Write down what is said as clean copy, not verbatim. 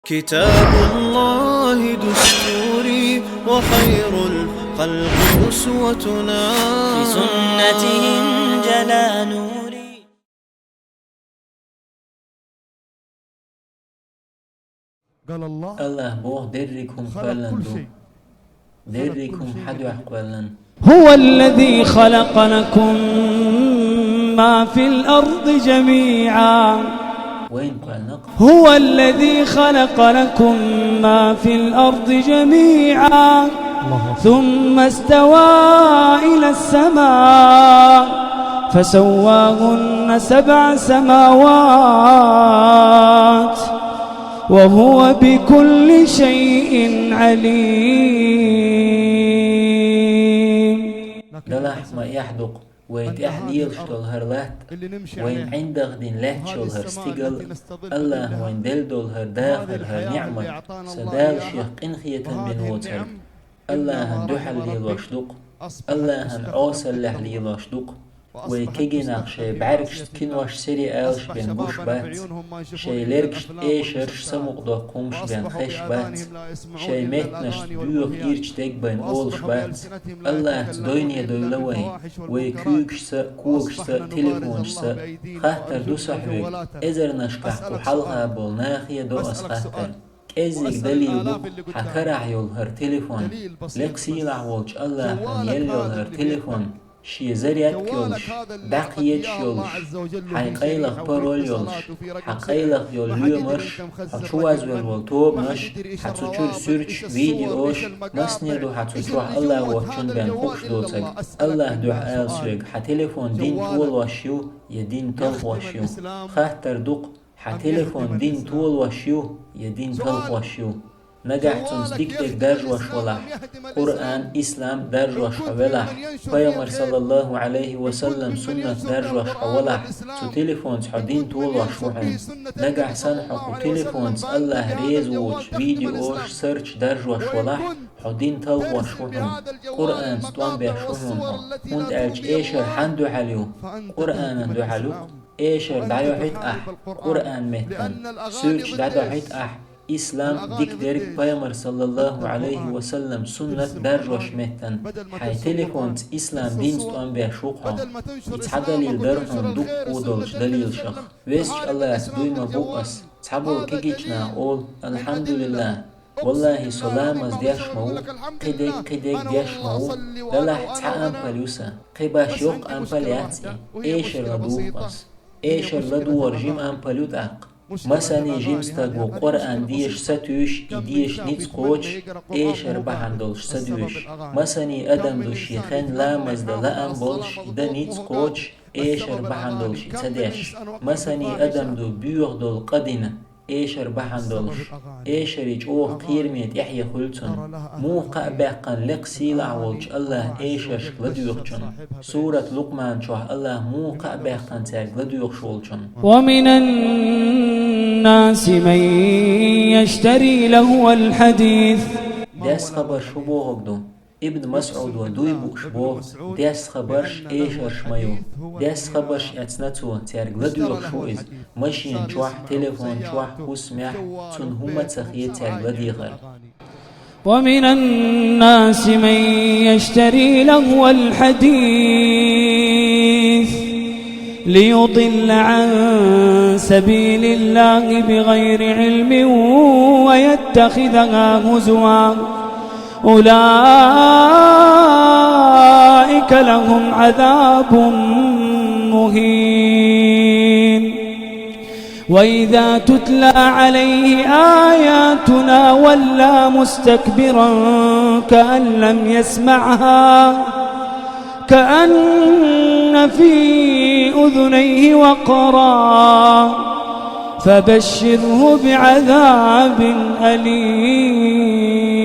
كتاب الله دستوري وخير الخلق أسوتنا، بسنته انجلى نوري. قال الله بوه دركم فلن دركم حدو أحقبلن. هو الذي خلق لكم ما في الأرض جميعا. وين قال هو الذي خلق لكم ما في الأرض جميعا ثم استوى إلى السماء فسواهن 7 سماوات وهو بكل شيء عليم. دلح ما يحدق وين تحليل شتول هرلات وين عندك دين لات شول هرستيقل الله وين دل دول هرداخر هر نعمة سدال شيخ قنخية من وطر الله هندوحل لي الوشدق الله هنعوصل له لي الوشدق ويكيجيناق شي بعركشت كنواش سري آلش بين بوش بات شي لركشت ايشرش سموق دو قومش بين خش بات شي مهتنشت بيوغ إيرش ديك بين أولش بات الله تدويني دولوي ويكوكش كوكش تليفونش خاطر دو صحوك إزر نشكح وحلقها بولناخي دو أسخاطر إزيك دليل حكرع يول هر تليفون لقسيلع وولش الله هن يلول هر تليفون شي زريات يولش دقيت يولش حقيلق برول يولش حقيلق يوليومش حتشواز والوالتوب مش حتشور سيرش فيديوش مسني دو حتشوح الله وحشن بين خوش دوتك الله دو آلسوك حتليفون دين طول وشيو يدين طلق وشيو خاطر دوق حتليفون دين طول وشيو يدين طلق وشيو نجحتم ديكتك درجوش ولح قرآن إسلام درجوش ولح پیامبر صلى الله عليه وسلم سنة درجوش ولح تو تليفون حدين طول وشوحن نجح سنحق تليفون الله ريز ووش فيديوش سيرش درجوش ولح حدين طل وشوحن قرآن ستوان بيشوحن هند ألج إيشر حندو حليو قرآن اندو حلو إيشر دعيو حيت قرآن مهتن سيرش دعيو حيت إسلام ديك ديرك پیامبر صلى الله عليه وسلم سنة درجوش مهتن حي تليفونت إسلام دين ستوان بيشوقها يتحدليل درهم دوك قودلش دليل شخ ويسش الله دويما بوقس تحبو كيجيشنا أول الحمد لله والله سلامز دياش مو قدك دياش مو دلح تحا أمباليوسا قباش يوق أمبالياتي إيشر لدوقس إيشر لدور جيم أمباليوت أق مثلا جيمستاق وقرآن ديش ستوش ديش نيتس قوش ايش اربعان دولش ستوش مثلا ادم دو شيخين لا مزد لا امبولش دا نيتس قوش ايش اربعان دولش تداش مثلا ادم دو بيوغ دول قدنا ايش اربعان دولش ايش ريج اوه قيرميت يحيى خلتن موقع باقا لقسيلع وولش الله ايشش لديوخشن سورة لقمان شوح الله موقع باقا تاق لديوخش وولشن ومن الناس من يشتري لهو الحديث. داس خبر شبوهك دو ابن مسعود ودوي بوشبوه داس خبرش ايشرش مايو داس خبرش اتناتو تارق لديوخ شوئز ماشين شوح تليفون شوح وسمح تون هما تخيي تارق لديغر. ومن الناس من يشتري لهو الحديث ليضل عن سبيل الله بغير علم ويتخذها هزوا أولئك لهم عذاب مهين. وإذا تتلى عليه آياتنا ولى مستكبرا كأن لم يسمعها كأن في أذنيه وقرا فبشره بعذاب أليم.